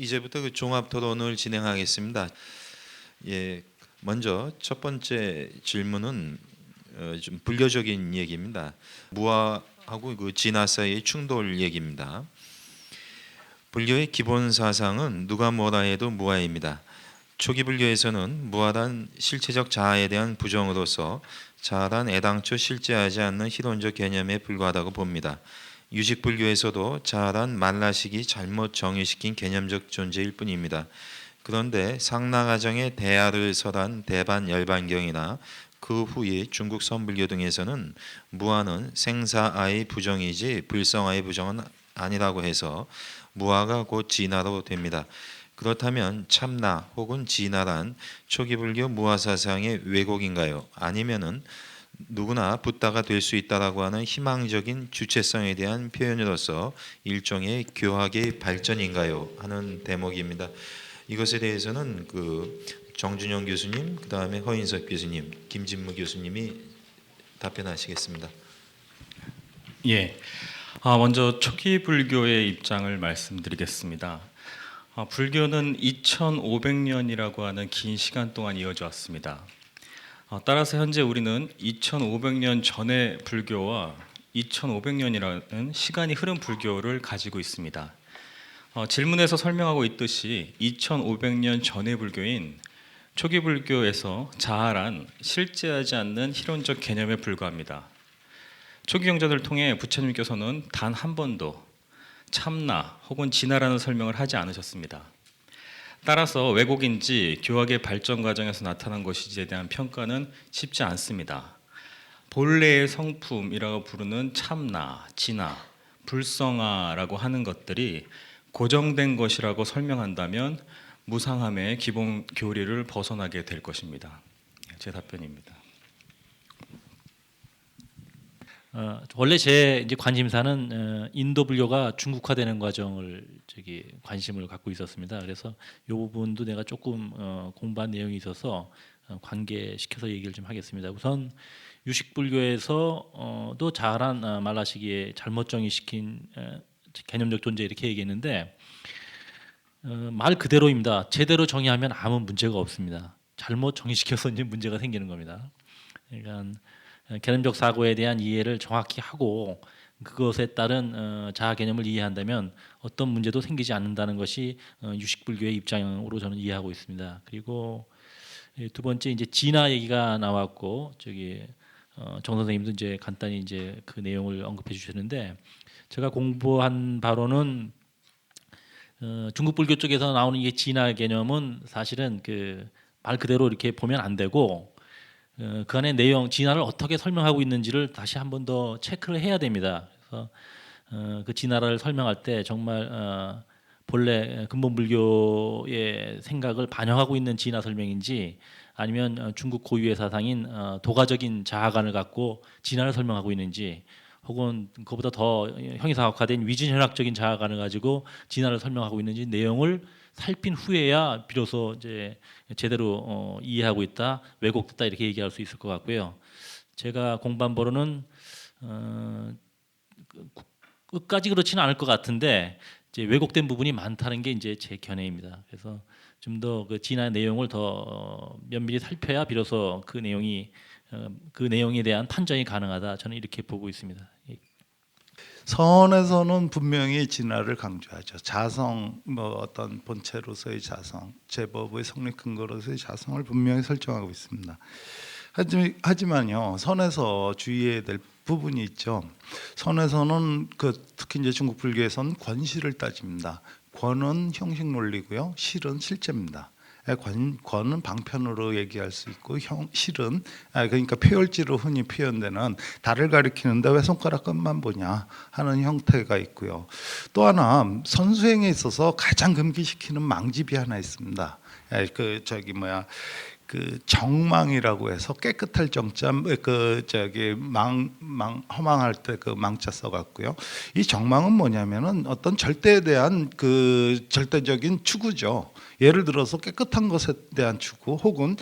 이제부터 그 종합 토론을 진행하겠습니다. 예, 먼저 첫 번째 질문은 좀 불교적인 얘기입니다. 무아하고 그 진화 사이의 충돌 얘기입니다. 불교의 기본 사상은 누가 뭐라 해도 무아입니다. 초기 불교에서는 무아란 실체적 자아에 대한 부정으로서 자아란 애당초 실제하지 않는 희론적 개념에 불과하다고 봅니다. 유식 불교에서도 자아란 말라식이 잘못 정의시킨 개념적 존재일 뿐입니다. 그런데 상나가정의 대아를 설한 대반 열반경이나 그 후에 중국 선불교 등에서는 무아는 생사아의 부정이지 불성아의 부정은 아니라고 해서 무아가 곧 진화로 됩니다. 그렇다면 참나 혹은 진화란 초기 불교 무아 사상의 왜곡인가요? 아니면은 누구나 붓다가 될 수 있다라고 하는 희망적인 주체성에 대한 표현으로서 일종의 교학의 발전인가요? 하는 대목입니다. 이것에 대해서는 그 정준영 교수님, 그 다음에 허인석 교수님, 김진무 교수님이 답변하시겠습니다. 예, 먼저 초기 불교의 입장을 말씀드리겠습니다. 불교는 2500년이라고 하는 긴 시간 동안 이어져 왔습니다. 따라서 현재 우리는 2500년 전의 불교와 2500년이라는 시간이 흐른 불교를 가지고 있습니다. 질문에서 설명하고 있듯이 2500년 전의 불교인 초기 불교에서 자아란 실제하지 않는 희론적 개념에 불과합니다. 초기 경전을 통해 부처님께서는 단 한 번도 참나 혹은 진화라는 설명을 하지 않으셨습니다. 따라서 왜곡인지 교학의 발전 과정에서 나타난 것인지에 대한 평가는 쉽지 않습니다. 본래의 성품이라고 부르는 참나, 진화, 불성아라고 하는 것들이 고정된 것이라고 설명한다면 무상함의 기본 교리를 벗어나게 될 것입니다. 제 답변입니다. 원래 제 이제 관심사는 인도 불교가 중국화되는 과정을 관심을 갖고 있었습니다. 그래서 이 부분도 내가 조금 공부한 내용이 있어서 관계시켜서 얘기를 좀 하겠습니다. 우선 유식 불교에서도 자아란 말라시기에 잘못 정의시킨 개념적 존재 이렇게 얘기했는데 말 그대로입니다. 제대로 정의하면 아무 문제가 없습니다. 잘못 정의시켜서 이제 문제가 생기는 겁니다. 그러니까 개념적 사고에 대한 이해를 정확히 하고 그것에 따른 자아 개념을 이해한다면 어떤 문제도 생기지 않는다는 것이 유식 불교의 입장으로 저는 이해하고 있습니다. 그리고 두 번째 이제 진화 얘기가 나왔고 정 선생님도 이제 간단히 이제 그 내용을 언급해 주셨는데 제가 공부한 바로는 중국 불교 쪽에서 나오는 이 진화 개념은 사실은 그 말 그대로 이렇게 보면 안 되고 그 안에 내용 진화를 어떻게 설명하고 있는지를 다시 한 번 더 체크를 해야 됩니다. 그래서 그 진화를 설명할 때 정말 본래 근본 불교의 생각을 반영하고 있는 진화 설명인지 아니면 중국 고유의 사상인 도가적인 자아관을 갖고 진화를 설명하고 있는지 혹은 그보다 더 형이상학화된 위진현학적인 자아관을 가지고 진화를 설명하고 있는지 내용을 살핀 후에야 비로소 이제 제대로 이해하고 있다, 왜곡됐다 이렇게 얘기할 수 있을 것 같고요. 제가 공부한 바로는 끝까지 그렇지는 않을 것 같은데 이제 왜곡된 부분이 많다는 게 이제 제 견해입니다. 그래서 좀 더 그 진화 내용을 더 면밀히 살펴야 비로소 그 내용에 대한 판정이 가능하다. 저는 이렇게 보고 있습니다. 선에서는 분명히 진화를 강조하죠. 자성, 어떤 본체로서의 자성, 제법의 성립 근거로서의 자성을 분명히 설정하고 있습니다. 하지만요, 선에서 주의해야 될 부분이 있죠. 선에서는 특히 이제 중국 불교에서는 권실을 따집니다. 권은 형식 논리고요, 실은 실제입니다. 권은 방편으로 얘기할 수 있고 실은 그러니까 표열지로 흔히 표현되는 달을 가리키는데 왜 손가락 끝만 보냐 하는 형태가 있고요. 또 하나 선수행에 있어서 가장 금기시키는 망집이 하나 있습니다. 그 정망이라고 해서 깨끗할 정자 그 저기 망 허망할 때 그 망자 써갖고요. 이 정망은 뭐냐면은 어떤 절대에 대한 그 절대적인 추구죠. 예를 들어서 깨끗한 것에 대한 추구 혹은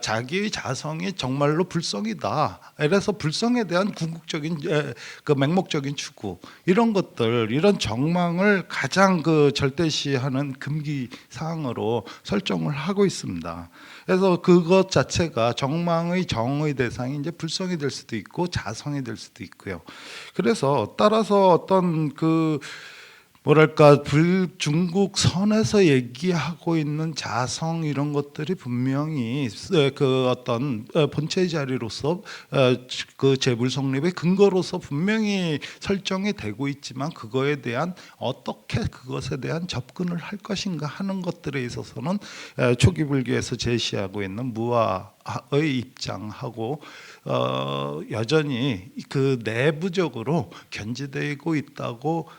자기의 자성이 정말로 불성이다. 그래서 불성에 대한 궁극적인 그 맹목적인 추구 이런 것들 이런 정망을 가장 그 절대시하는 금기 사항으로 설정을 하고 있습니다. 그래서 그것 자체가 정망의 정의 대상이 이제 불성이 될 수도 있고 자성이 될 수도 있고요. 그래서 따라서 어떤 그 뭐랄까 중국 선에서 얘기하고 있는 자성 이런 것들이 분명히 그 어떤 본체의 자리로서 그 재불 성립의 근거로서 분명히 설정이 되고 있지만 그거에 대한 어떻게 그것에 대한 접근을 할 것인가 하는 것들에 있어서는 초기 불교에서 제시하고 있는 무아의 입장하고 여전히 그 내부적으로 견지되고 있다고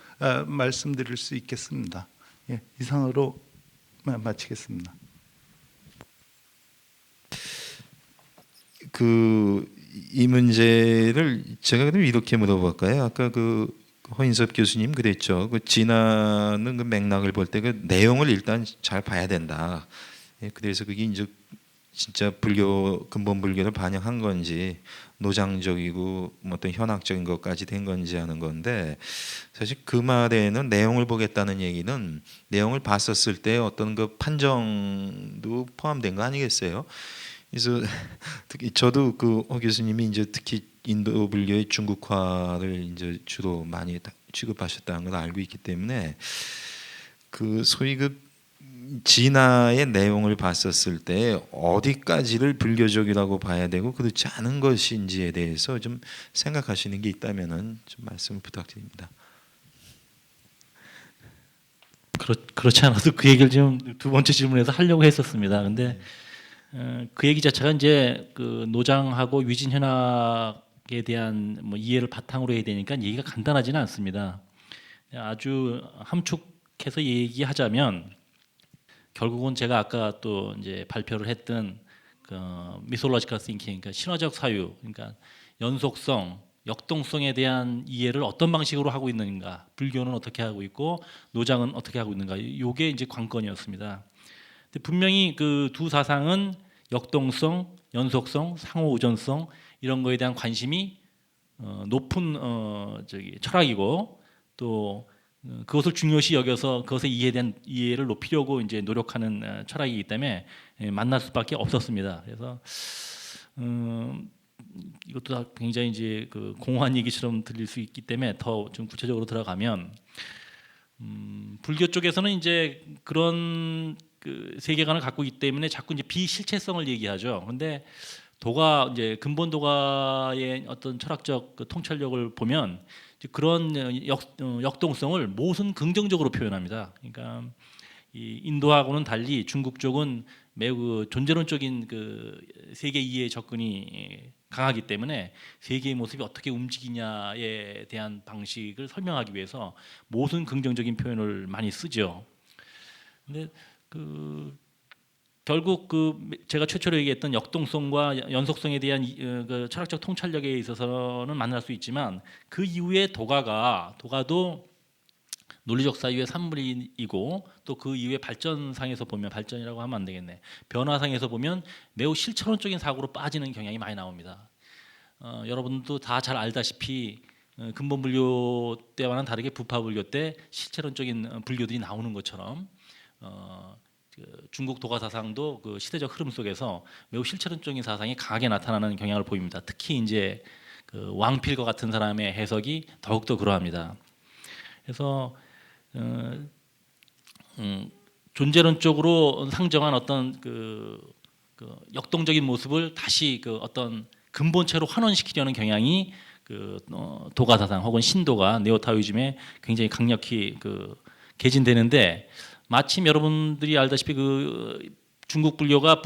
말씀드릴 수 있겠습니다. 예, 이상으로 마치겠습니다. 이 문제를 제가 그럼 이렇게 물어볼까요? 아까 그 허인섭 교수님 그랬죠. 그 진화는 그 맥락을 볼 때 그 내용을 일단 잘 봐야 된다. 예, 그래서 그게 이제 진짜 불교 근본 불교를 반영한 건지 노장적이고 뭐 어떤 현학적인 것까지 된 건지 하는 건데 사실 그 말에는 내용을 보겠다는 얘기는 내용을 봤었을 때 어떤 그 판정도 포함된 거 아니겠어요? 그래서 특히 저도 그 허 교수님이 이제 특히 인도 불교의 중국화를 이제 주로 많이 취급하셨다는 걸 알고 있기 때문에 그 소위 그 진화의 내용을 봤었을 때 어디까지를 불교적이라고 봐야 되고 그렇지 않은 것인지에 대해서 좀 생각하시는 게 있다면은 좀 말씀을 부탁드립니다. 그렇지 않아도 그 얘기를 지금 두 번째 질문에서 하려고 했었습니다. 근데 그 얘기 자체가 이제 그 노장하고 위진현학에 대한 뭐 이해를 바탕으로 해야 되니까 얘기가 간단하지는 않습니다. 아주 함축해서 얘기하자면 결국은 제가 아까 또 이제 발표를 했던 그 미솔로지컬 띵킹, 그러니까 신화적 사유, 그러니까 연속성, 역동성에 대한 이해를 어떤 방식으로 하고 있는가, 불교는 어떻게 하고 있고 노장은 어떻게 하고 있는가, 이게 이제 관건이었습니다. 근데 분명히 그 두 사상은 역동성, 연속성, 상호 의존성 이런 거에 대한 관심이 높은 철학이고 또 그것을 중요시 여겨서 그것에 대한 이해를 높이려고 이제 노력하는 철학이기 때문에 만날 수밖에 없었습니다. 그래서 이것도 다 굉장히 이제 그 공허한 얘기처럼 들릴 수 있기 때문에 더 좀 구체적으로 들어가면 불교 쪽에서는 이제 그런 그 세계관을 갖고 있기 때문에 자꾸 이제 비실체성을 얘기하죠. 그런데 도가 이제 근본 도가의 어떤 철학적 그 통찰력을 보면 그런 역동성을 모순 긍정적으로 표현합니다. 그러니까 이 인도하고는 달리 중국 쪽은 매우 존재론적인 그 세계 이해 접근이 강하기 때문에 세계의 모습이 어떻게 움직이냐에 대한 방식을 설명하기 위해서 모순 긍정적인 표현을 많이 쓰죠. 근데 그 결국 그 제가 최초로 얘기했던 역동성과 연속성에 대한 그 철학적 통찰력에 있어서는 만날 수 있지만 그 이후에 도가도 논리적 사유의 산물이고 또 그 이후에 발전상에서 보면 발전이라고 하면 안 되겠네. 변화상에서 보면 매우 실천론적인 사고로 빠지는 경향이 많이 나옵니다. 여러분도 다 잘 알다시피 근본 불교 때와는 다르게 부파 불교 때 실체론적인 불교들이 나오는 것처럼 그 중국 도가 사상도 그 시대적 흐름 속에서 매우 실체론적인 사상이 강하게 나타나는 경향을 보입니다. 특히 이제 그 왕필과 같은 사람의 해석이 더욱더 그러합니다. 그래서 존재론적으로 상정한 어떤 그 역동적인 모습을 다시 그 어떤 근본체로 환원시키려는 경향이 그 도가 사상 혹은 신도가 네오타오이즘에 굉장히 강력히 그 개진되는데 마침 여러분들이 알다시피 그 중국 불교가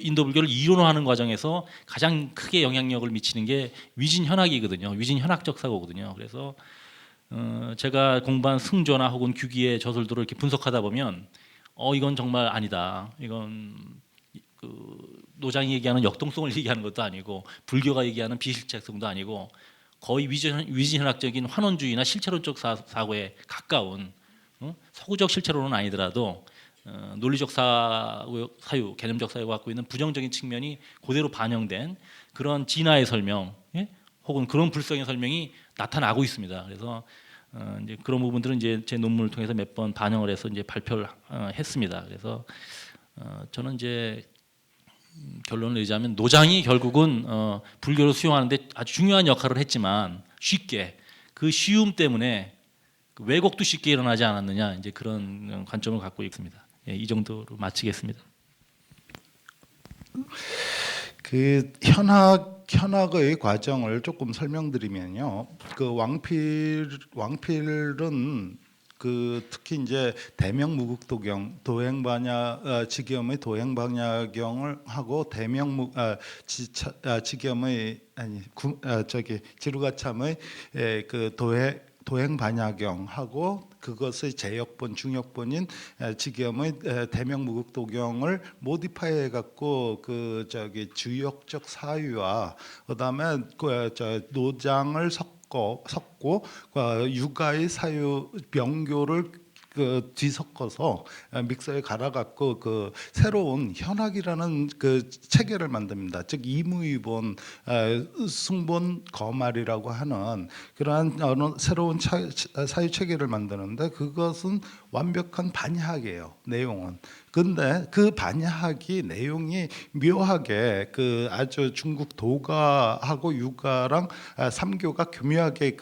인도 불교를 이론화하는 과정에서 가장 크게 영향력을 미치는 게 위진현학이거든요. 위진현학적 사고거든요. 그래서 제가 공부한 승조나 혹은 규기의 저술들을 이렇게 분석하다 보면 이건 정말 아니다. 이건 노장이 얘기하는 역동성을 얘기하는 것도 아니고 불교가 얘기하는 비실체성도 아니고 거의 위진현학적인 환원주의나 실체론적 사고에 가까운 서구적 실체론은 아니더라도 논리적 사유, 개념적 사유가 갖고 있는 부정적인 측면이 그대로 반영된 그런 진화의 설명, 혹은 그런 불성의 설명이 나타나고 있습니다. 그래서 이제 그런 부분들은 이제 제 논문을 통해서 몇 번 반영을 해서 이제 발표를 했습니다. 그래서 저는 이제 결론을 내자면 노장이 결국은 불교를 수용하는데 아주 중요한 역할을 했지만 쉽게 그 쉬움 때문에 그 왜곡도 쉽게 일어나지 않았느냐 이제 그런 관점을 갖고 있습니다. 예, 이 정도로 마치겠습니다. 그 현학의 과정을 조금 설명드리면요. 그 왕필은 그 특히 이제 대명무국도경 직염의 도행반야경을 하고 직염의 지루가참의 그 도행반야경하고 그것의 제역본 중역본인 직염의 대명무국도경을 모디파이해 갖고 그 주역적 사유와 그다음에 노장을 섞고 육아의 사유 명교를 뒤섞어서 믹서에 갈아갖고 그 새로운 현학이라는 그 체계를 만듭니다. 즉 이무이본, 승본, 거말이라고 하는 그러한 새로운 사유 체계를 만드는데 그것은 완벽한 반야학이에요. 내용은. 근데 그 반야학이 내용이 묘하게 그 아주 중국 도가하고 유가랑 삼교가 교묘하게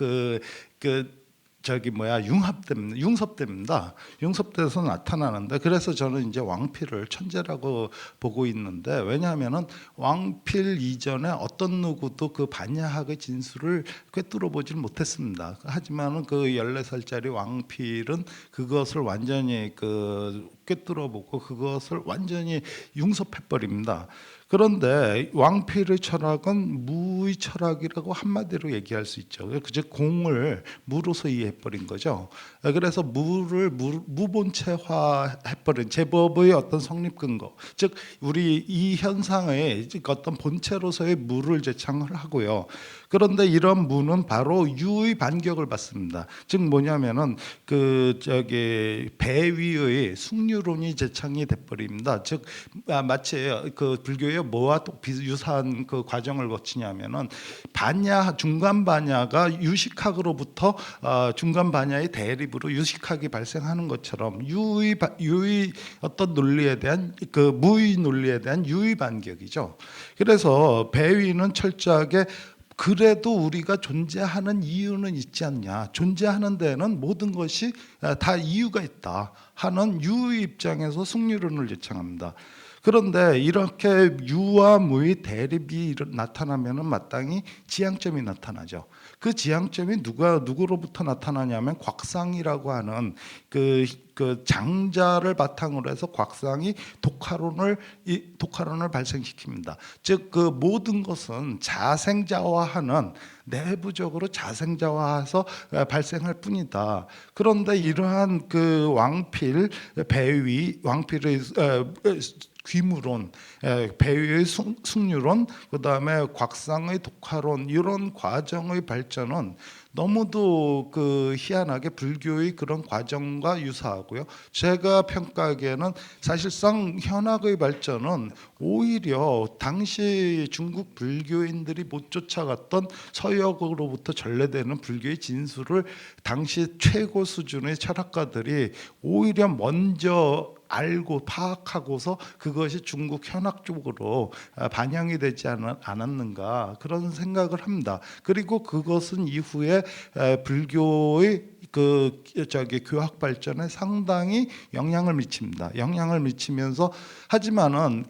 융섭됩니다. 융섭돼서 나타나는데 그래서 저는 이제 왕필을 천재라고 보고 있는데 왜냐하면은 왕필 이전에 어떤 누구도 그 반야학의 진술을 꿰뚫어 보질 못했습니다. 하지만은 그 14살짜리 왕필은 그것을 완전히 꿰뚫어 보고 그것을 완전히 융섭해 버립니다. 그런데 왕필의 철학은 무의 철학이라고 한마디로 얘기할 수 있죠. 즉 공을 무로서 이해해버린 거죠. 그래서 무를 무본체화해버린 제법의 어떤 성립 근거, 즉 우리 이 현상의 어떤 본체로서의 무를 제창을 하고요. 그런데 이런 무는 바로 유의 반격을 받습니다. 즉 뭐냐면은 배위의 숙류론이 제창이 돼버립니다. 즉 마치 그 불교의 뭐와 또 유사한 그 과정을 거치냐면은 중간 반야가 유식학으로부터 중간 반야의 대립으로 유식학이 발생하는 것처럼 유의 어떤 논리에 대한 무의 논리에 대한 유의 반격이죠. 그래서 배위는 철저하게 그래도 우리가 존재하는 이유는 있지 않냐. 존재하는 데는 모든 것이 다 이유가 있다 하는 유의 입장에서 승류론을 제창합니다. 그런데 이렇게 유와 무의 대립이 나타나면은 마땅히 지향점이 나타나죠. 그 지향점이 누구로부터 나타나냐면 곽상이라고 하는 그 장자를 바탕으로 해서 곽상이 독화론을 발생시킵니다. 즉 그 모든 것은 자생자화하는 내부적으로 자생자화해서 발생할 뿐이다. 그런데 이러한 그 왕필의 귀무론, 배위의 승류론, 그 다음에 곽상의 독화론 이런 과정의 발전은 너무도 희한하게 불교의 그런 과정과 유사하고요. 제가 평가하기에는 사실상 현학의 발전은 오히려 당시 중국 불교인들이 못 쫓아갔던 서역으로부터 전래되는 불교의 진술을 당시 최고 수준의 철학가들이 오히려 먼저 알고 파악하고서 그것이 중국 현학 쪽으로 반영이 되지 않았는가 그런 생각을 합니다. 그리고 그것은 이후에 불교의 교학 발전에 상당히 영향을 미칩니다. 영향을 미치면서 하지만은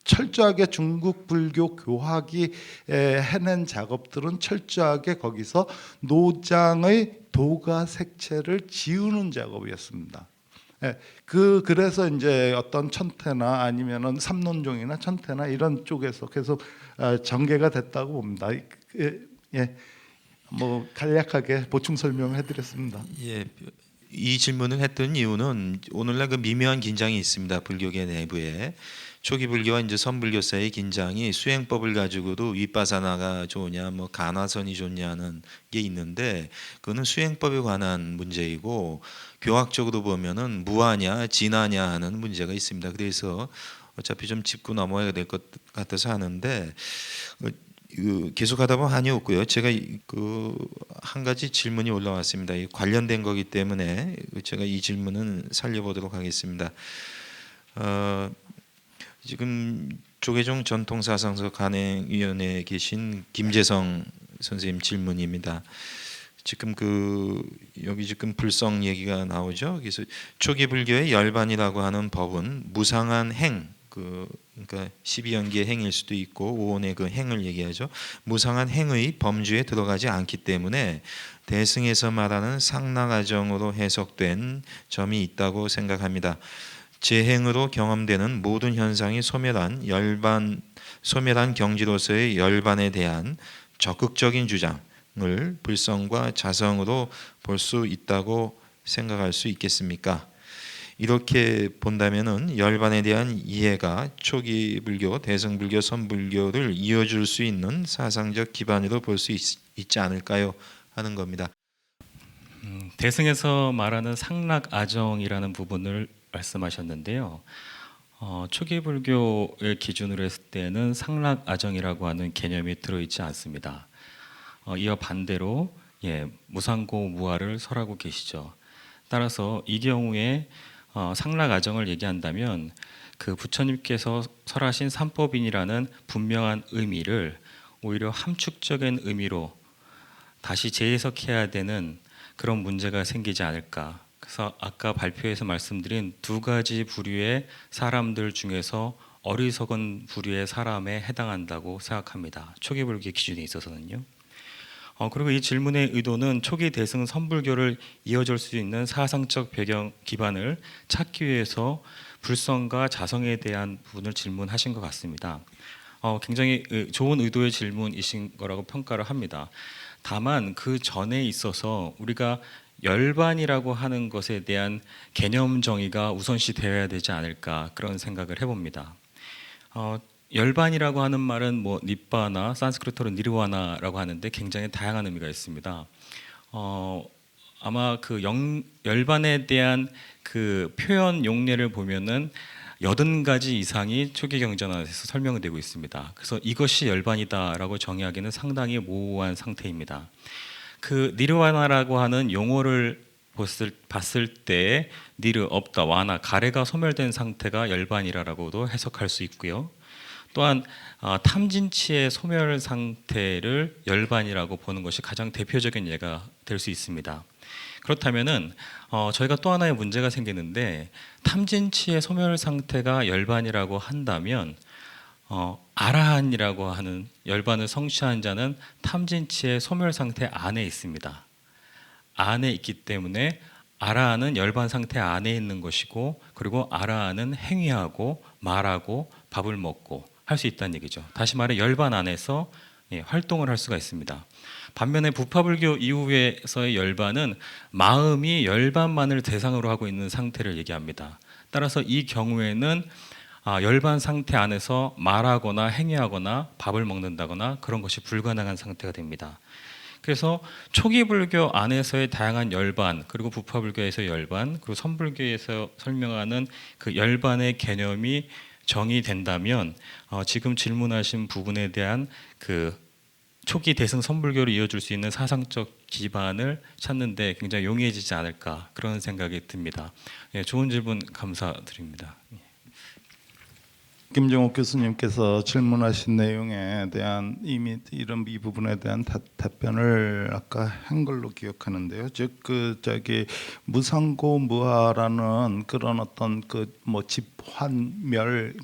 철저하게 중국 불교 교학이 해낸 작업들은 철저하게 거기서 노장의 도가 색채를 지우는 작업이었습니다. 그래서 이제 어떤 천태나 아니면은 삼론종이나 천태나 이런 쪽에서 계속 전개가 됐다고 봅니다. 뭐 간략하게 보충 설명을 해드렸습니다. 예, 이 질문을 했던 이유는 오늘날 그 미묘한 긴장이 있습니다. 불교계 내부에. 초기 불교와 이제 선불교 사이의 긴장이 수행법을 가지고도 윗바사나가 좋으냐, 뭐 가나선이 좋냐는 게 있는데, 그거는 수행법에 관한 문제이고 교학적으로 보면은 무아냐, 진하냐 하는 문제가 있습니다. 그래서 어차피 좀 짚고 넘어가야 될 것 같아서 하는데, 계속하다 보면 한이 없고요. 제가 그 한 가지 질문이 올라왔습니다. 관련된 거기 때문에 제가 이 질문은 살려보도록 하겠습니다. 지금 조계종 전통사상서 간행위원회에 계신 김재성 선생님 질문입니다. 지금 여기 지금 불성 얘기가 나오죠. 그래서 초기 불교의 열반이라고 하는 법은 무상한 행, 그러니까 12연계의 행일 수도 있고 오온의 그 행을 얘기하죠. 무상한 행의 범주에 들어가지 않기 때문에 대승에서 말하는 상락아정으로 해석된 점이 있다고 생각합니다. 재행으로 경험되는 모든 현상이 소멸한 경지로서의 열반에 대한 적극적인 주장을 불성과 자성으로 볼 수 있다고 생각할 수 있겠습니까? 이렇게 본다면은 열반에 대한 이해가 초기 불교, 대승불교, 선불교를 이어줄 수 있는 사상적 기반으로 볼 수 있지 않을까요? 하는 겁니다. 대승에서 말하는 상락아정이라는 부분을 말씀하셨는데요. 초기 불교의 기준으로 했을 때는 상락아정이라고 하는 개념이 들어있지 않습니다. 이와 반대로 무상고 무아를 설하고 계시죠. 따라서 이 경우에 상락아정을 얘기한다면 그 부처님께서 설하신 삼법인이라는 분명한 의미를 오히려 함축적인 의미로 다시 재해석해야 되는 그런 문제가 생기지 않을까. 그래서 아까 발표에서 말씀드린 두 가지 부류의 사람들 중에서 어리석은 부류의 사람에 해당한다고 생각합니다. 초기 불교 기준에 있어서는요. 그리고 이 질문의 의도는 초기 대승 선불교를 이어줄 수 있는 사상적 배경 기반을 찾기 위해서 불성과 자성에 대한 부분을 질문하신 것 같습니다. 굉장히 좋은 의도의 질문이신 거라고 평가를 합니다. 다만 그 전에 있어서 우리가 열반이라고 하는 것에 대한 개념 정의가 우선시 되어야 되지 않을까 그런 생각을 해봅니다. 열반이라고 하는 말은 뭐 니빠나 산스크리트로 니르와나라고 하는데 굉장히 다양한 의미가 있습니다. 아마 그 열반에 대한 그 표현 용례를 보면은 80가지 이상이 초기 경전에서 설명되고 있습니다. 그래서 이것이 열반이다라고 정의하기는 상당히 모호한 상태입니다. 그 니르와나라고 하는 용어를 봤을 때 니르 없다, 와나 가래가 소멸된 상태가 열반이라고도 해석할 수 있고요. 또한 탐진치의 소멸 상태를 열반이라고 보는 것이 가장 대표적인 예가 될 수 있습니다. 그렇다면은 저희가 또 하나의 문제가 생기는데 탐진치의 소멸 상태가 열반이라고 한다면 아라한이라고 하는 열반을 성취한 자는 탐진치의 소멸 상태 안에 있습니다. 안에 있기 때문에 아라한은 열반 상태 안에 있는 것이고, 그리고 아라한은 행위하고 말하고 밥을 먹고 할 수 있다는 얘기죠. 다시 말해 열반 안에서 활동을 할 수가 있습니다. 반면에 부파불교 이후에서의 열반은 마음이 열반만을 대상으로 하고 있는 상태를 얘기합니다. 따라서 이 경우에는 열반 상태 안에서 말하거나 행위하거나 밥을 먹는다거나 그런 것이 불가능한 상태가 됩니다. 그래서 초기 불교 안에서의 다양한 열반, 그리고 부파불교에서의 열반, 그리고 선불교에서 설명하는 그 열반의 개념이 정의된다면 지금 질문하신 부분에 대한 그 초기 대승 선불교를 이어줄 수 있는 사상적 기반을 찾는데 굉장히 용이해지지 않을까 그런 생각이 듭니다. 좋은 질문 감사드립니다. 김정옥 교수님께서 질문하신 내용에 대한 이미 이런 이 부분에 대한 답변을 아까 한 걸로 기억하는데요. 즉 무상고 무아라는 그런 어떤 집환멸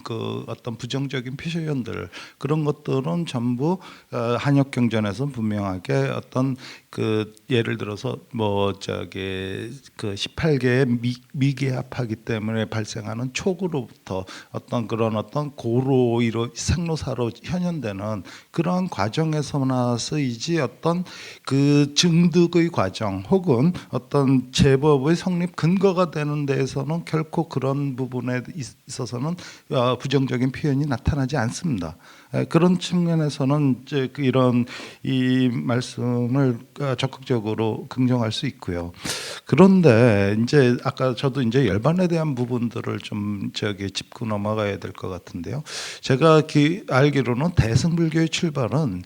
어떤 부정적인 표현들, 그런 것들은 전부 한역경전에서 분명하게 어떤 그 예를 들어서 뭐 저기 그 18개의 미개합하기 때문에 발생하는 촉으로부터 어떤 그런 어떤 고로이로 생로사로 현현되는 그러한 과정에서나 쓰이지 어떤 그 증득의 과정 혹은 어떤 제법의 성립 근거가 되는 데에서는 결코 그런 부분에 있어서는 부정적인 표현이 나타나지 않습니다. 그런 측면에서는 이제 이런 이 말씀을 적극적으로 긍정할 수 있고요. 그런데 이제 아까 저도 이제 열반에 대한 부분들을 좀 저기 짚고 넘어가야 될 것 같은데요. 제가 알기로는 대승불교의 출발은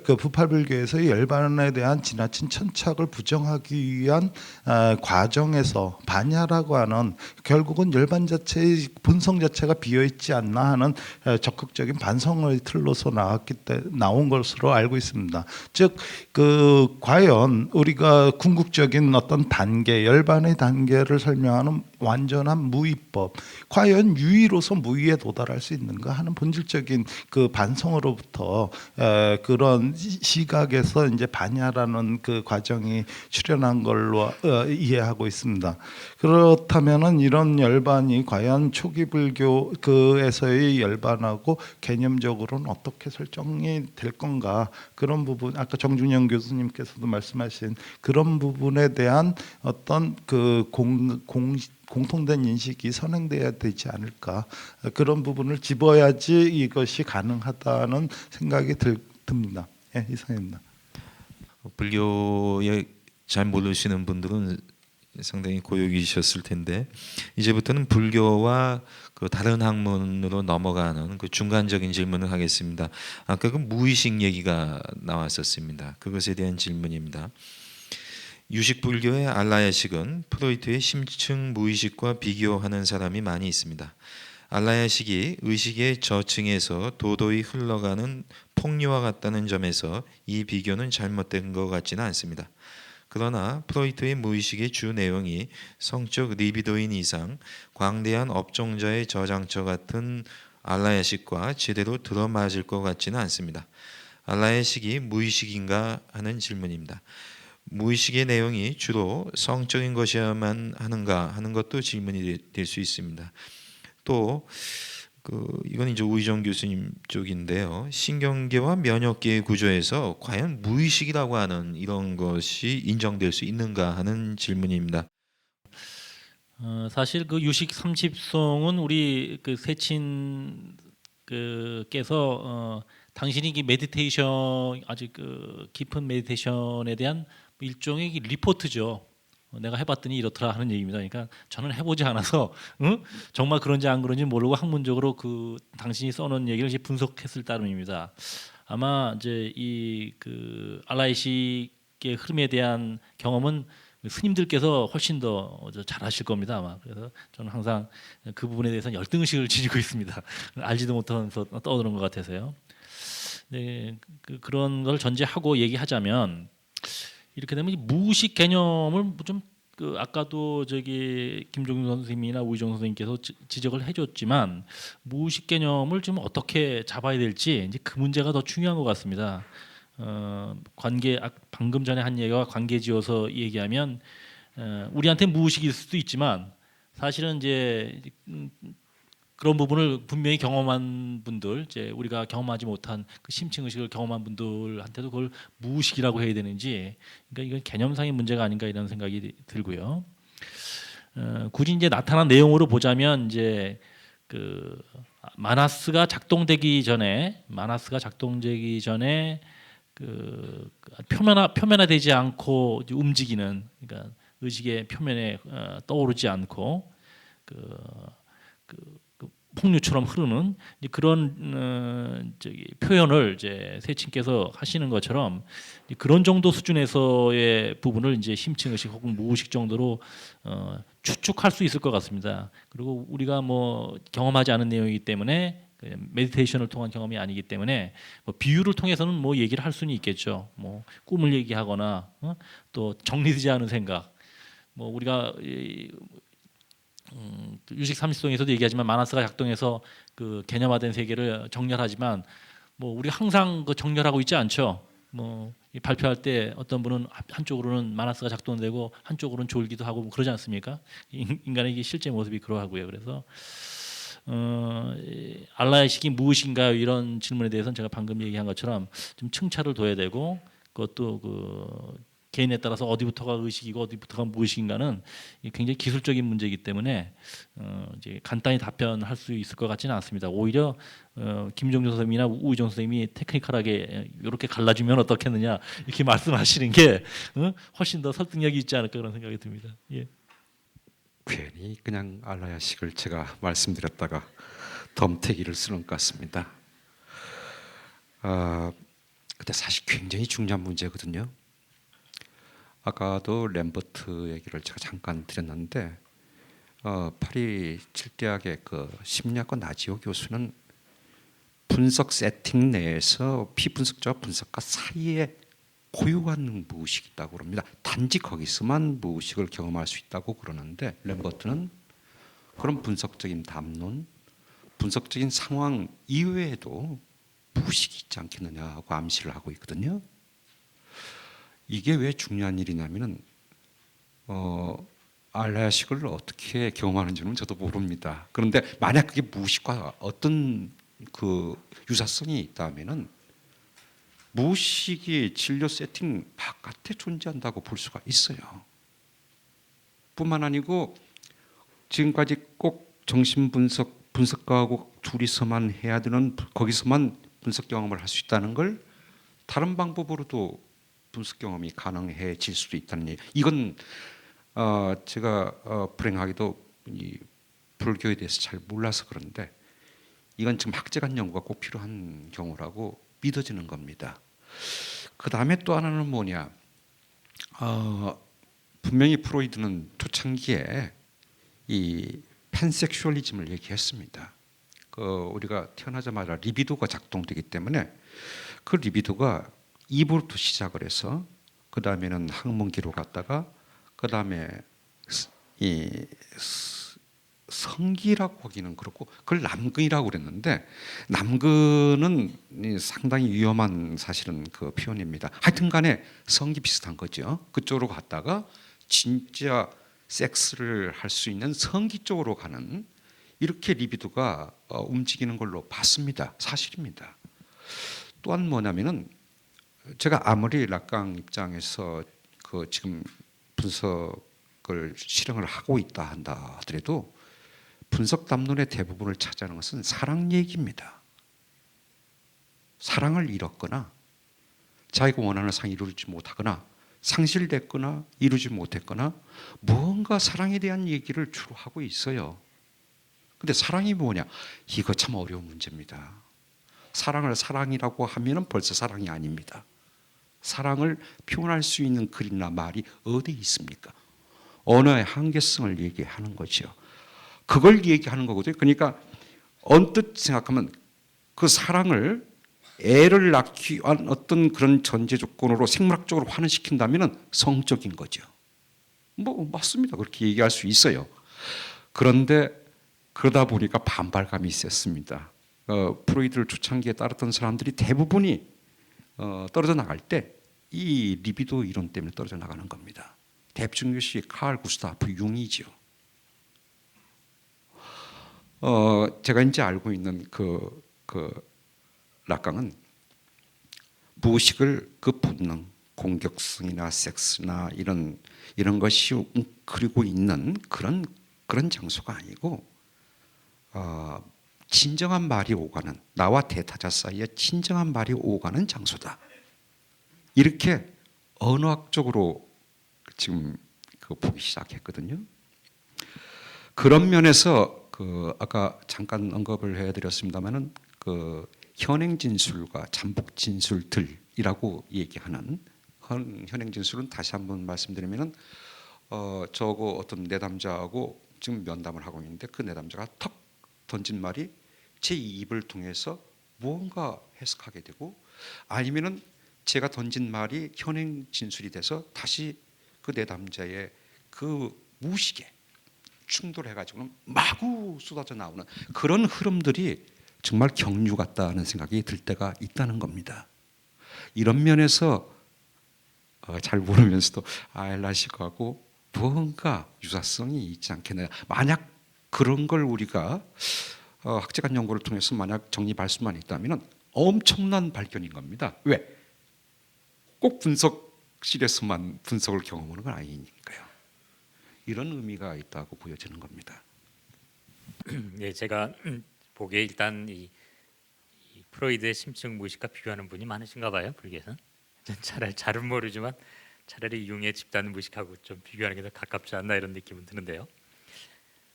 그 부팔불교에서 열반에 대한 지나친 천착을 부정하기 위한 과정에서 반야라고 하는 결국은 열반 자체의 본성 자체가 비어 있지 않나 하는 적극적인 반성의 틀로서 나온 것으로 알고 있습니다. 즉 그 과연 우리가 궁극적인 어떤 단계, 열반의 단계를 설명하는 완전한 무위법, 과연 유의로서 무위에 도달할 수 있는가 하는 본질적인 그 반성으로부터 그런 시각에서 이제 반야라는 그 과정이 출현한 걸로 이해하고 있습니다. 그렇다면은 이런 열반이 과연 초기 불교 그에서의 열반하고 개념적으로는 어떻게 설정이 될 건가, 그런 부분 아까 정준영 교수님께서도 말씀하신 그런 부분에 대한 어떤 그 공통된 인식이 선행돼야 되지 않을까, 그런 부분을 집어야지 이것이 가능하다는 생각이 듭니다. 예, 이상입니다. 불교에 잘 모르시는 분들은 상당히 고역이셨을 텐데, 이제부터는 불교와 그 다른 학문으로 넘어가는 그 중간적인 질문을 하겠습니다. 아까 그 무의식 얘기가 나왔었습니다. 그것에 대한 질문입니다. 유식 불교의 알라야식은 프로이트의 심층 무의식과 비교하는 사람이 많이 있습니다. 알라야식이 의식의 저층에서 도도히 흘러가는 폭류와 같다는 점에서 이 비교는 잘못된 것 같지는 않습니다. 그러나 프로이트의 무의식의 주 내용이 성적 리비도인 이상 광대한 업종자의 저장처 같은 알라야식과 제대로 들어맞을 것 같지는 않습니다. 알라야식이 무의식인가 하는 질문입니다. 무의식의 내용이 주로 성적인 것이야만 하는가 하는 것도 질문이 될 수 있습니다. 또 이건 이제 우희정 교수님 쪽인데요. 신경계와 면역계의 구조에서 과연 무의식이라고 하는 이런 것이 인정될 수 있는가 하는 질문입니다. 사실 그 유식 30송은 우리 그 세친 께서 당신이 이 메디테이션 아주 그 깊은 메디테이션에 대한 일종의 리포트죠. 내가 해봤더니 이렇더라 하는 얘기입니다. 그러니까 저는 해보지 않아서 정말 그런지 안 그런지 모르고 학문적으로 그 당신이 써놓은 얘기를 이제 분석했을 따름입니다. 아마 이제 이 그 알라이식의 흐름에 대한 경험은 스님들께서 훨씬 더 잘하실 겁니다 아마. 그래서 저는 항상 그 부분에 대해서 열등의식을 지니고 있습니다. 알지도 못하면서 떠드는 것 같아서요. 네, 그런 걸 전제하고 얘기하자면, 이렇게 되면 이 무의식 개념을 좀 아까도 저기 김종윤 선생님이나 우희정 선생님께서 지적을 해줬지만, 무의식 개념을 좀 어떻게 잡아야 될지 이제 그 문제가 더 중요한 것 같습니다. 방금 전에 한 얘기와 관계지어서 얘기하면, 우리한테 무의식일 수도 있지만 사실은 이제 그런 부분을 분명히 경험한 분들, 이제 우리가 경험하지 못한 그 심층 의식을 경험한 분들한테도 그걸 무의식이라고 해야 되는지, 그러니까 이건 개념상의 문제가 아닌가 이런 생각이 들고요. 굳이 이제 나타난 내용으로 보자면, 이제 그 마나스가 작동되기 전에 그 표면화되지 않고 움직이는, 그러니까 의식의 표면에 떠오르지 않고 그 폭류처럼 흐르는 그런 표현을 이제 세친께서 하시는 것처럼, 그런 정도 수준에서의 부분을 이제 심층 의식 혹은 무의식 정도로 추측할 수 있을 것 같습니다. 그리고 우리가 뭐 경험하지 않은 내용이기 때문에, 메디테이션을 통한 경험이 아니기 때문에 뭐 비유를 통해서는 뭐 얘기를 할 수는 있겠죠. 뭐 꿈을 얘기하거나 또 정리되지 않은 생각, 뭐 우리가 유식 30송에서도 얘기하지만 마나스가 작동해서 그 개념화된 세계를 정렬하지만, 뭐 우리 항상 그 정렬하고 있지 않죠. 이 발표할 때 어떤 분은 한쪽으로는 마나스가 작동되고 한쪽으로는 졸기도 하고 뭐 그러지 않습니까? 인간의 이게 실제 모습이 그러하고요. 그래서 알라의 식이 무엇인가요? 이런 질문에 대해서는 제가 방금 얘기한 것처럼 좀 층차를 둬야 되고 그것도 그 개인에 따라서 어디부터가 의식이고 어디부터가 무의식인가는 굉장히 기술적인 문제이기 때문에 이제 간단히 답변할 수 있을 것 같지는 않습니다. 오히려 김종준 선생님이나 우희정 선생님이 테크니컬하게 이렇게 갈라주면 어떻겠느냐 이렇게 말씀하시는 게 훨씬 더 설득력이 있지 않을까 그런 생각이 듭니다. 예. 괜히 그냥 알라야식을 제가 말씀드렸다가 덤태기를 쓰는 것 같습니다. 근데 사실 굉장히 중요한 문제거든요. 아까도 램버트 얘기를 제가 잠깐 드렸는데 파리 7대학의 그 심리학과 나지오 교수는 분석 세팅 내에서 피분석자와 분석가 사이에 고유한 무의식이 있다고 그럽니다. 단지 거기서만 무의식을 경험할 수 있다고 그러는데 램버트는 그런 분석적인 담론, 분석적인 상황 이외에도 무의식이 있지 않겠느냐고 암시를 하고 있거든요. 이게 왜 중요한 일이냐면은 알라야식을 어떻게 경험하는지는 저도 모릅니다. 그런데 만약 그게 무의식과 어떤 그 유사성이 있다면은 무의식이 진료 세팅 바깥에 존재한다고 볼 수가 있어요. 뿐만 아니고 지금까지 꼭 정신분석가하고 둘이서만 해야 되는 거기서만 분석 경험을 할 수 있다는 걸 다른 방법으로도 분석 경험이 가능해질 수도 있다는 얘기. 이건 제가 불행하게도 이 불교에 대해서 잘 몰라서 그런데 이건 지금 학제간 연구가 꼭 필요한 경우라고 믿어지는 겁니다. 그 다음에 또 하나는 뭐냐? 분명히 프로이드는 초창기에 이 팬섹슈얼리즘을 얘기했습니다. 우리가 태어나자마자 리비도가 작동되기 때문에 그 리비도가 입으로부터 시작을 해서 그 다음에는 항문기로 갔다가 그 다음에 이 성기라고 하기는 그렇고 그걸 남근이라고 그랬는데 남근은 상당히 위험한 사실은 그 표현입니다. 하여튼간에 성기 비슷한 거죠. 그쪽으로 갔다가 진짜 섹스를 할 수 있는 성기 쪽으로 가는 이렇게 리비도가 움직이는 걸로 봤습니다. 사실입니다. 또한 뭐냐면은 제가 아무리 락강 입장에서 그 지금 분석을 실행을 하고 있다 한다 하더라도 분석 담론의 대부분을 차지하는 것은 사랑 얘기입니다. 사랑을 잃었거나 자기가 원하는 사랑이 이루어지지 못하거나 상실됐거나 이루지 못했거나 무언가 사랑에 대한 얘기를 주로 하고 있어요. 근데 사랑이 뭐냐? 이거 참 어려운 문제입니다. 사랑을 사랑이라고 하면은 벌써 사랑이 아닙니다. 사랑을 표현할 수 있는 글이나 말이 어디 있습니까? 언어의 한계성을 얘기하는 거죠. 그걸 얘기하는 거거든요. 그러니까 언뜻 생각하면 그 사랑을 애를 낳기 위한 어떤 그런 전제 조건으로 생물학적으로 환원시킨다면 성적인 거죠. 뭐 맞습니다. 그렇게 얘기할 수 있어요. 그런데 그러다 보니까 반발감이 있었습니다. 프로이드를 초창기에 따랐던 사람들이 대부분이 떨어져 나갈 때 이 리비도 이론 때문에 떨어져 나가는 겁니다. 대표적인 것이 칼 구스타프 융이죠. 제가 이제 알고 있는 그 락강은 무의식을 그 본능, 공격성이나 섹스나 이런 것이 웅크리고 있는 그런 장소가 아니고 진정한 말이 오가는 나와 대타자 사이에 진정한 말이 오가는 장소다. 이렇게 언어학적으로 지금 보기 시작했거든요. 그런 면에서 아까 잠깐 언급을 해드렸습니다만은 현행 진술과 잠복 진술들이라고 얘기하는 현행 진술은 다시 한번 말씀드리면은 저거 어떤 내담자하고 지금 면담을 하고 있는데 그 내담자가 턱 던진 말이 제 입을 통해서 무언가 해석하게 되고 아니면은 제가 던진 말이 현행 진술이 돼서 다시 그 내담자의 그 무의식에 충돌해가지고는 마구 쏟아져 나오는 그런 흐름들이 정말 경류 같다는 생각이 들 때가 있다는 겁니다. 이런 면에서 잘 모르면서도 알라시하고 뭔가 유사성이 있지 않겠느냐. 만약 그런 걸 우리가 학제간 연구를 통해서 만약 정립할 수만 있다면 엄청난 발견인 겁니다. 왜? 꼭 분석실에서만 분석을 경험하는 건 아니니까요. 이런 의미가 있다고 보여지는 겁니다. 네, 제가 보기에 일단 이 프로이드의 심층 무의식과 비교하는 분이 많으신가 봐요. 불교에서는. 차라리 잘은 모르지만 차라리 융의 집단 무의식하고 좀 비교하는 게 더 가깝지 않나 이런 느낌은 드는데요.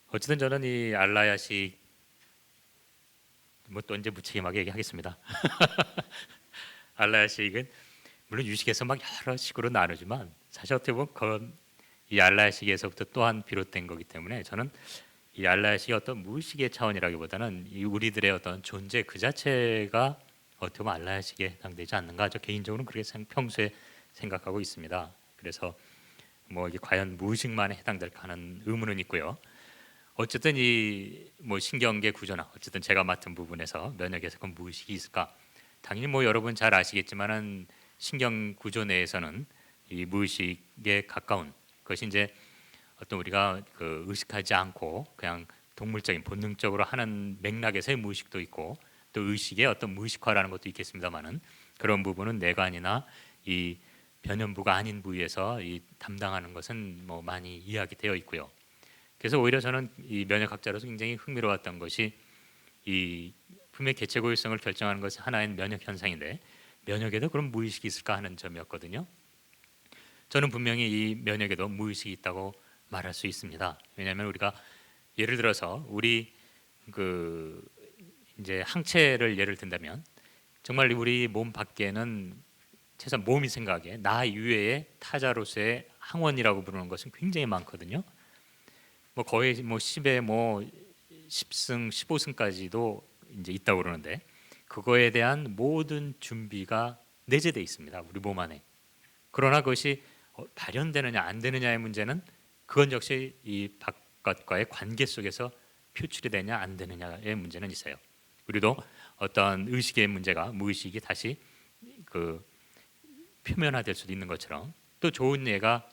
어쨌든 저는 이 알라야식 뭐 또 이제 무책임하게 얘기하겠습니다. 알라야식은 물론 유식에서 막 여러 식으로 나누지만 사실 어떻게 보면 이 알라야식에서부터 또한 비롯된 거기 때문에 저는 이 알라야식이 어떤 무의식의 차원이라기보다는 이 우리들의 어떤 존재 그 자체가 어떻게 보면 알라야식에 해당되지 않는가. 저 개인적으로는 그렇게 평소에 생각하고 있습니다. 그래서 뭐 이게 과연 무의식만에 해당될까 하는 의문은 있고요. 어쨌든 이 뭐 신경계 구조나 어쨌든 제가 맡은 부분에서 면역에서 그 무의식이 있을까? 당연히 뭐 여러분 잘 아시겠지만은 신경 구조 내에서는 이 무의식에 가까운 그것이 이제 어떤 우리가 그 의식하지 않고 그냥 동물적인 본능적으로 하는 맥락에서의 무의식도 있고 또 의식의 어떤 무의식화라는 것도 있겠습니다만은 그런 부분은 뇌관이나 이 변연부가 아닌 부위에서 이 담당하는 것은 뭐 많이 이야기되어 있고요. 그래서 오히려 저는 이 면역학자로서 굉장히 흥미로웠던 것이 이 분명 개체 고유성을 결정하는 것이 하나의 면역 현상인데 면역에도 그런 무의식이 있을까 하는 점이었거든요. 저는 분명히 이 면역에도 무의식이 있다고 말할 수 있습니다. 왜냐하면 우리가 예를 들어서 우리 그 이제 항체를 예를 든다면 정말 우리 몸 밖에는 최소한 몸이 생각에 나 이외의 타자로서의 항원이라고 부르는 것은 굉장히 많거든요. 뭐 거의 뭐 10에 뭐 10승, 15승까지도 이제 있다고 그러는데 그거에 대한 모든 준비가 내재되어 있습니다. 우리 몸 안에. 그러나 그것이 발현되느냐 안 되느냐의 문제는 그건 역시 이 바깥과의 관계 속에서 표출이 되냐 안 되느냐의 문제는 있어요. 우리도 어떤 의식의 문제가 무의식이 다시 그 표면화될 수도 있는 것처럼 또 좋은 예가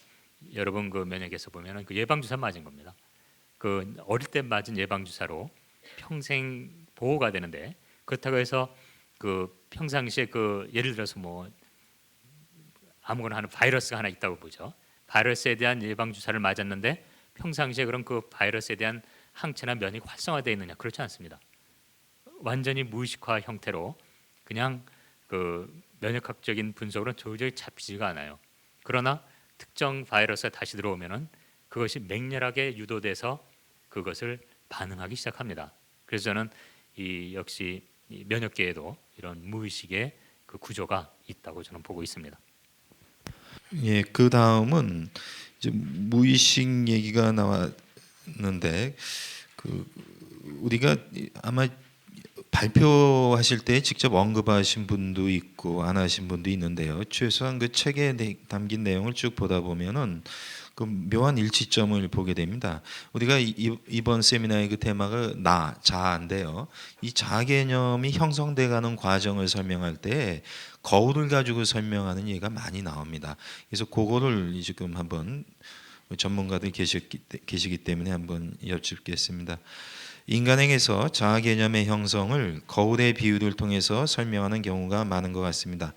여러분 그 면역에서 보면은 그 예방주사 맞은 겁니다. 그 어릴 때 맞은 예방주사로 평생 보호가 되는데 그렇다고 해서 그 평상시에 그 예를 들어서 뭐 아무거나 하는 바이러스가 하나 있다고 보죠. 바이러스에 대한 예방주사를 맞았는데 평상시에 그런 그 바이러스에 대한 항체나 면역이 활성화되어 있느냐? 그렇지 않습니다. 완전히 무의식화 형태로 그냥 그 면역학적인 분석으로는 도저히 잡히지가 않아요. 그러나 특정 바이러스가 다시 들어오면은 그것이 맹렬하게 유도돼서 그것을 반응하기 시작합니다. 그래서 저는 이 역시 이 면역계에도 이런 무의식의 그 구조가 있다고 저는 보고 있습니다. 예, 그 다음은 이제 무의식 얘기가 나왔는데 그 우리가 아마 발표하실 때 직접 언급하신 분도 있고 안 하신 분도 있는데요. 최소한 그 책에 담긴 내용을 쭉 보다 보면은 그 묘한 일치점을 보게 됩니다. 우리가 이번 세미나의 그 테마가 나, 자아인데요. 이 자아 개념이 형성돼가는 과정을 설명할 때 거울을 가지고 설명하는 얘기가 많이 나옵니다. 그래서 그거를 지금 한번 전문가들 계시기 때문에 한번 여쭙겠습니다. 인간에게서 자아 개념의 형성을 거울의 비유를 통해서 설명하는 경우가 많은 것 같습니다.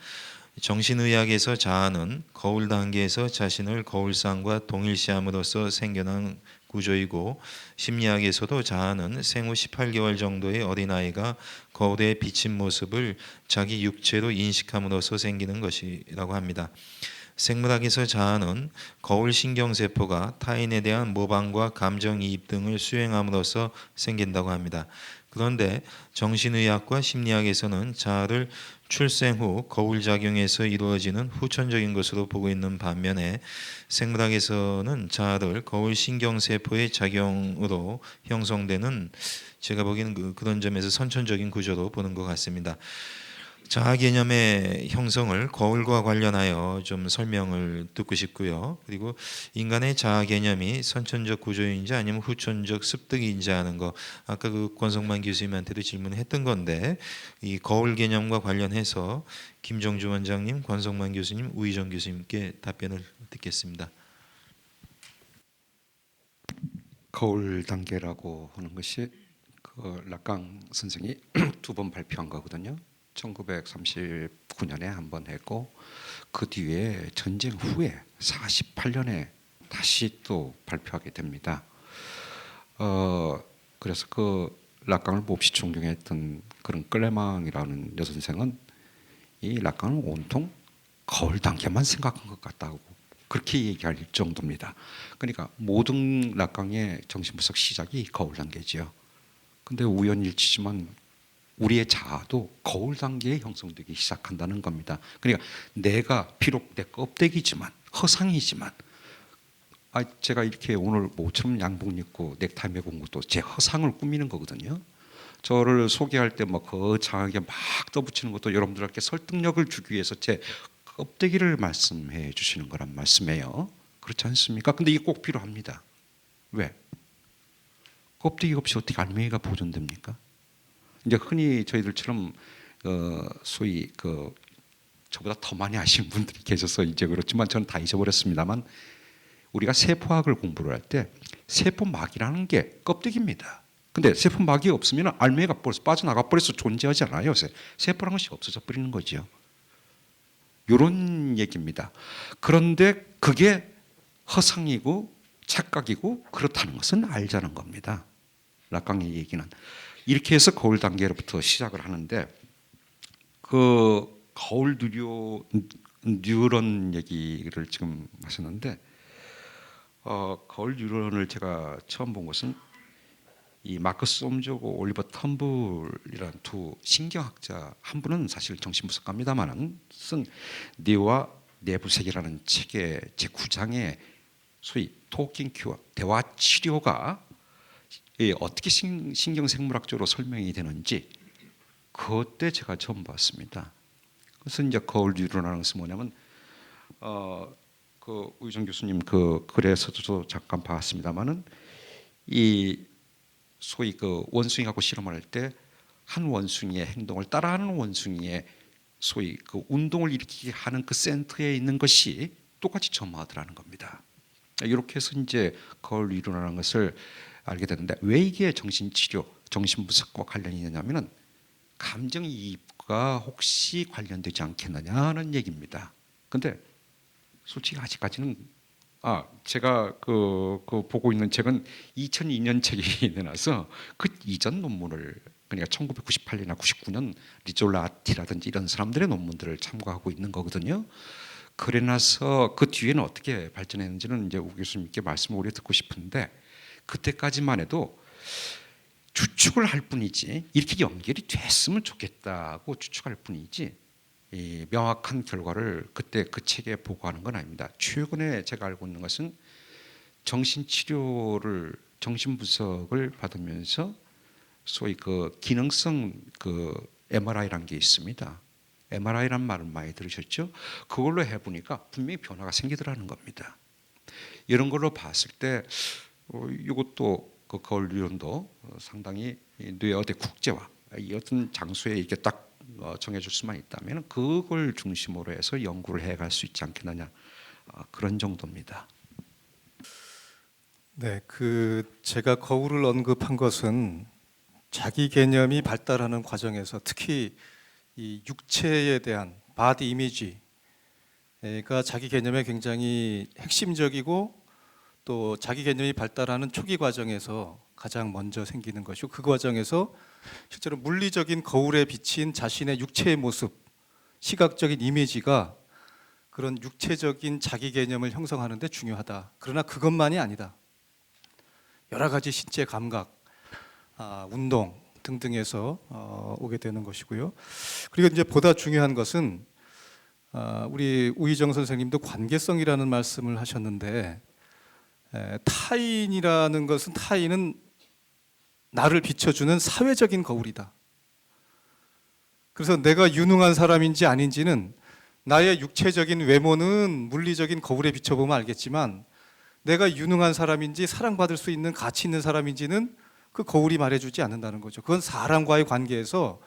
정신의학에서 자아는 거울 단계에서 자신을 거울상과 동일시함으로써 생겨난 구조이고 심리학에서도 자아는 생후 18개월 정도의 어린아이가 거울에 비친 모습을 자기 육체로 인식함으로써 생기는 것이라고 합니다. 생물학에서 자아는 거울 신경세포가 타인에 대한 모방과 감정이입 등을 수행함으로써 생긴다고 합니다. 그런데 정신의학과 심리학에서는 자아를 출생 후 거울 작용에서 이루어지는 후천적인 것으로 보고 있는 반면에 생물학에서는 자아를 거울 신경세포의 작용으로 형성되는 제가 보기에는 그런 점에서 선천적인 구조로 보는 것 같습니다. 자아 개념의 형성을 거울과 관련하여 좀 설명을 듣고 싶고요. 그리고 인간의 자아 개념이 선천적 구조인지 아니면 후천적 습득인지 하는 거, 아까 그 권성만 교수님한테도 질문했던 건데, 이 거울 개념과 관련해서 김정주 원장님, 권성만 교수님, 우희정 교수님께 답변을 듣겠습니다. 거울 단계라고 하는 것이 그 락강 선생이 두 번 발표한 거거든요. 1939년에 한 번 했고 그 뒤에 전쟁 후에 48년에 다시 또 발표하게 됩니다. 그래서 그 락강을 몹시 존경했던 그런 끌레망이라는 여선생은 이 락강은 온통 거울 단계만 생각한 것 같다고 그렇게 얘기할 정도입니다. 그러니까 모든 락강의 정신분석 시작이 거울 단계지요. 근데 우연일치지만 우리의 자아도 거울 단계에 형성되기 시작한다는 겁니다. 그러니까 내가 비록 내 껍데기지만 허상이지만 제가 이렇게 오늘 모처럼 양복 입고 넥타이 매고 온 것도 제 허상을 꾸미는 거거든요. 저를 소개할 때 막 거창하게 막 떠붙이는 것도 여러분들께 설득력을 주기 위해서 제 껍데기를 말씀해 주시는 거란 말씀이에요. 그렇지 않습니까? 근데 이게 꼭 필요합니다. 왜? 껍데기 없이 어떻게 알맹이가 보존됩니까? 이제 흔히 저희들처럼 소위 저보다 더 많이 아시는 분들이 계셔서 이제 그렇지만 저는 다 잊어버렸습니다만 우리가 세포학을 공부를 할 때 세포막이라는 게 껍데기입니다. 근데 세포막이 없으면 알맹이가 벌써 빠져나가 버려서 존재하지 않아요. 세포라는 것이 없어져 버리는 거죠. 이런 얘기입니다. 그런데 그게 허상이고 착각이고 그렇다는 것은 알자는 겁니다. 락강의 얘기는 이렇게 해서 거울 단계로부터 시작을 하는데 그 거울 뉴런 얘기를 지금 하셨는데 거울 뉴런을 제가 처음 본 것은 이 마커스 옴즈하고 올리버 텀블이라는 두 신경학자, 한 분은 사실 정신분석가입니다만은 쓴 뇌와 내부 세계라는 책의 제 9장에 소위 토킹 큐어, 대화 치료가 어떻게 신경생물학적으로 설명이 되는지 그때 제가 처음 봤습니다. 그래서 이제 거울 뉴런이라는 것은 뭐냐면 그 우희정 교수님 그 글에서도 잠깐 봤습니다만은 이 소위 그 원숭이하고 실험을 할 때 한 원숭이의 행동을 따라하는 원숭이의 소위 그 운동을 일으키게 하는 그 센터에 있는 것이 똑같이 점화하더라는 겁니다. 이렇게 해서 이제 거울 뉴런이라는 것을 알게 되는데 왜 이게 정신치료, 정신분석과 관련이 있느냐면은 감정이입과 혹시 관련되지 않겠느냐는 얘기입니다. 근데 솔직히 아직까지는 제가 그 보고 있는 책은 2002년 책이 내놔서 그 이전 논문을 그러니까 1998년이나 99년 리졸라티라든지 이런 사람들의 논문들을 참고하고 있는 거거든요. 그래 나서 그 뒤에는 어떻게 발전했는지는 이제 우 교수님께 말씀을 오래 듣고 싶은데 그때까지만 해도 추측을 할 뿐이지 이렇게 연결이 됐으면 좋겠다고 추측할 뿐이지 이 명확한 결과를 그때 그 책에 보고하는 건 아닙니다. 최근에 제가 알고 있는 것은 정신치료를 정신분석을 받으면서 소위 그 기능성 그 MRI라는 게 있습니다. MRI란 말을 많이 들으셨죠? 그걸로 해보니까 분명히 변화가 생기더라는 겁니다. 이런 걸로 봤을 때 이것도 그 거울 뉴런도 상당히 뇌어대 국제화 이 어떤 장소에 이렇게 딱 정해줄 수만 있다면 그걸 중심으로 해서 연구를 해갈 수 있지 않겠느냐 그런 정도입니다. 네, 제가 거울을 언급한 것은 자기 개념이 발달하는 과정에서 특히 이 육체에 대한 바디 이미지가 자기 개념에 굉장히 핵심적이고 또 자기 개념이 발달하는 초기 과정에서 가장 먼저 생기는 것이고 그 과정에서 실제로 물리적인 거울에 비친 자신의 육체의 모습, 시각적인 이미지가 그런 육체적인 자기 개념을 형성하는 데 중요하다. 그러나 그것만이 아니다. 여러 가지 신체 감각, 운동 등등에서 오게 되는 것이고요. 그리고 이제 보다 중요한 것은 우리 우희정 선생님도 관계성이라는 말씀을 하셨는데 타인이라는 것은 타인은 나를 비춰주는 사회적인 거울이다. 그래서 내가 유능한 사람인지 아닌지는 나의 육체적인 외모는 물리적인 거울에 비춰보면 알겠지만 내가 유능한 사람인지 사랑받을 수 있는 가치 있는 사람인지는 그 거울이 말해주지 않는다는 거죠. 그건 사람과의 관계에서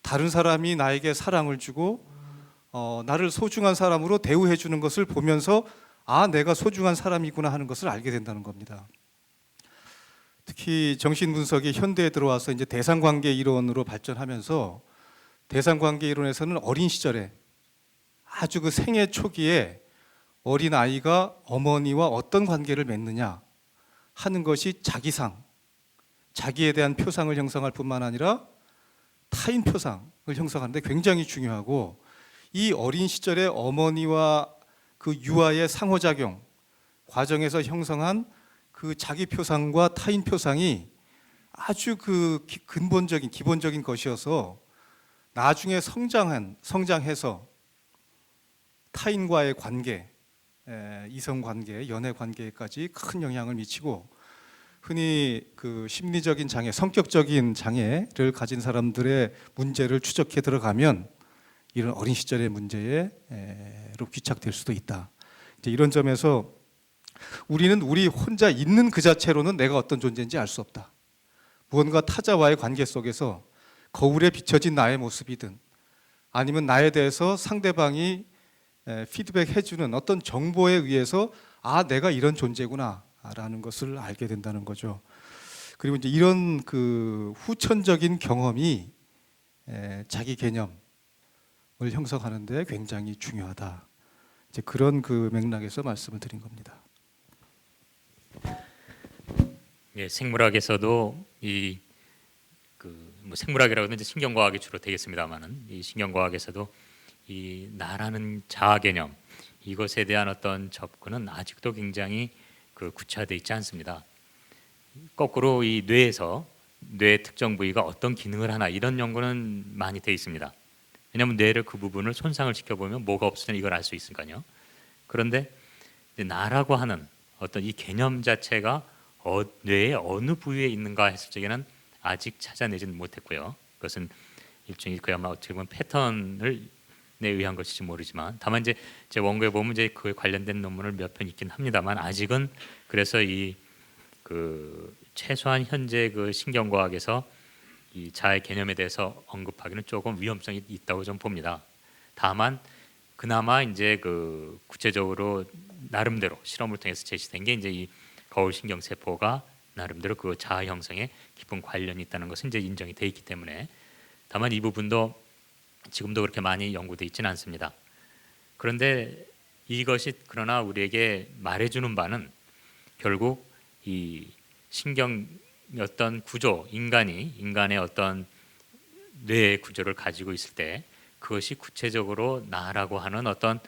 다른 사람이 나에게 사랑을 주고 나를 소중한 사람으로 대우해 주는 것을 보면서 아, 내가 소중한 사람이구나 하는 것을 알게 된다는 겁니다. 특히 정신분석이 현대에 들어와서 이제 대상관계 이론으로 발전하면서 대상관계 이론에서는 어린 시절에 아주 그 생애 초기에 어린 아이가 어머니와 어떤 관계를 맺느냐 하는 것이 자기상, 자기에 대한 표상을 형성할 뿐만 아니라 타인 표상을 형성하는데 굉장히 중요하고, 이 어린 시절에 어머니와 그 유아의 상호작용 과정에서 형성한 그 자기 표상과 타인 표상이 아주 그 근본적인 기본적인 것이어서 나중에 성장해서 타인과의 관계, 이성 관계, 연애 관계까지 큰 영향을 미치고, 흔히 그 심리적인 장애, 성격적인 장애를 가진 사람들의 문제를 추적해 들어가면 이런 어린 시절의 문제로 귀착될 수도 있다. 이제 이런 점에서 우리는 우리 혼자 있는 그 자체로는 내가 어떤 존재인지 알 수 없다. 무언가 타자와의 관계 속에서 거울에 비춰진 나의 모습이든 아니면 나에 대해서 상대방이 피드백 해주는 어떤 정보에 의해서 아, 내가 이런 존재구나 라는 것을 알게 된다는 거죠. 그리고 이제 이런 그 후천적인 경험이 자기 개념을 형성하는데 굉장히 중요하다. 이제 그런 그 맥락에서 말씀을 드린 겁니다. 예, 생물학에서도 뭐 생물학이라고 하면 이제 신경과학이 주로 되겠습니다만은 이 신경과학에서도 이 나라는 자아 개념, 이것에 대한 어떤 접근은 아직도 굉장히 그 구체화되어 있지 않습니다. 거꾸로 이 뇌에서 뇌 특정 부위가 어떤 기능을 하나 이런 연구는 많이 되어 있습니다. 왜냐하면 뇌를 그 부분을 손상을 시켜보면 뭐가 없으면 이걸 알 수 있으니까요. 그런데 이제 나라고 하는 어떤 이 개념 자체가 뇌의 어느 부위에 있는가 했을 적에는 아직 찾아내지는 못했고요. 그것은 일종의 그야말로 어떻게 보면 패턴을 에 의한 것일지 모르지만, 다만 이제 제 원고에 보면 이제 그에 관련된 논문을 몇 편 있긴 합니다만 아직은 그래서 이 그 최소한 현재 그 신경과학에서 이 자아의 개념에 대해서 언급하기는 조금 위험성이 있다고 좀 봅니다. 다만 그나마 이제 그 구체적으로 나름대로 실험을 통해서 제시된 게 이제 이 거울 신경 세포가 나름대로 그 자아 형성에 깊은 관련이 있다는 것은 이제 인정이 돼 있기 때문에, 다만 이 부분도 지금도 그렇게 많이 연구돼 있지는 않습니다. 그런데 이것이 그러나 우리에게 말해주는 바는 결국 이 신경 어떤 구조, 인간의 어떤 뇌의 구조를 가지고 있을 때 그것이 구체적으로 나라고 하는 어떤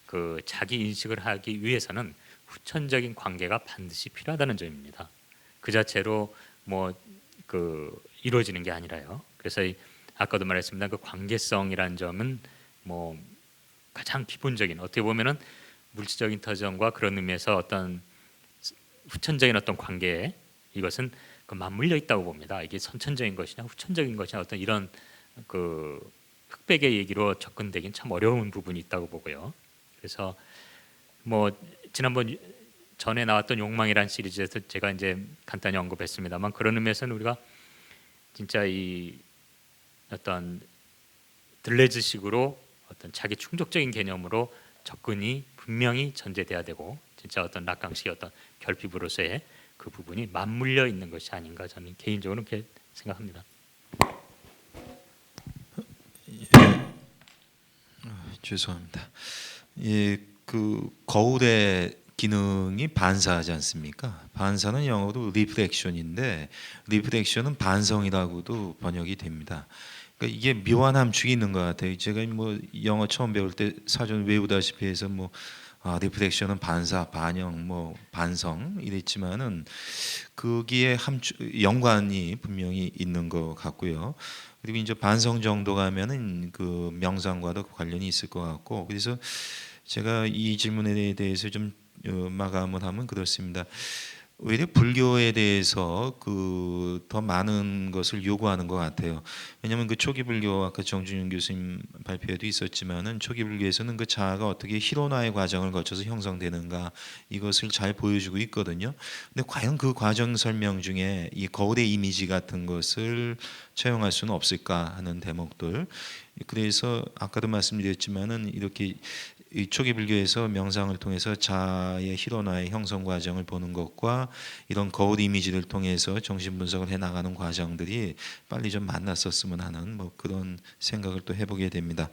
그 자기 인식을 하기 위해서는 후천적인 관계가 반드시 필요하다는 점입니다. 그 자체로 뭐 그 이루어지는 게 아니라요. 그래서 아까도 말했습니다. 그 관계성이라는 점은 뭐 가장 기본적인, 어떻게 보면은 물질적인 터전과 그런 의미에서 어떤 후천적인 어떤 관계, 이것은 그 맞물려 있다고 봅니다. 이게 선천적인 것이냐 후천적인 것이냐 어떤 이런 그 흑백의 얘기로 접근되긴 참 어려운 부분이 있다고 보고요. 그래서 뭐 지난번 전에 나왔던 욕망이란 시리즈에서 제가 이제 간단히 언급했습니다만, 그런 의미에서는 우리가 진짜 이 어떤 들레즈식으로 어떤 자기 충족적인 개념으로 접근이 분명히 전제돼야 되고, 진짜 어떤 락강식의 어떤 결핍으로서의 그 부분이 맞물려 있는 것이 아닌가, 저는 개인적으로 그렇게 생각합니다. 죄송합니다. 예, 그 거울의 기능이 반사하지 않습니까? 반사는 영어로 리프렉션인데, 리프렉션은 반성이라고도 번역이 됩니다. 그러니까 이게 묘한 함축이 있는 것 같아요. 제가 뭐 영어 처음 배울 때 사전 외우다시피 해서 뭐 리프렉션은 반사, 반영, 뭐 반성 이랬지만은 거기에 함축 연관이 분명히 있는 것 같고요. 그리고 이제 반성 정도 가면은 그 명상과도 관련이 있을 것 같고, 그래서 제가 이 질문에 대해서 좀 마감을 하면 그렇습니다. 오히려 불교에 대해서 더 많은 것을 요구하는 것 같아요. 왜냐하면 그 초기 불교 아까 정준영 교수님 발표에도 있었지만은 초기 불교에서는 그 자아가 어떻게 희로나의 과정을 거쳐서 형성되는가 이것을 잘 보여주고 있거든요. 근데 과연 그 과정 설명 중에 이 거울의 이미지 같은 것을 채용할 수는 없을까 하는 대목들. 그래서 아까도 말씀드렸지만은 이렇게 이 초기 불교에서 명상을 통해서 자아의 희로나의 형성 과정을 보는 것과 이런 거울 이미지를 통해서 정신 분석을 해 나가는 과정들이 빨리 좀 만났었으면 하는 뭐 그런 생각을 또 해보게 됩니다.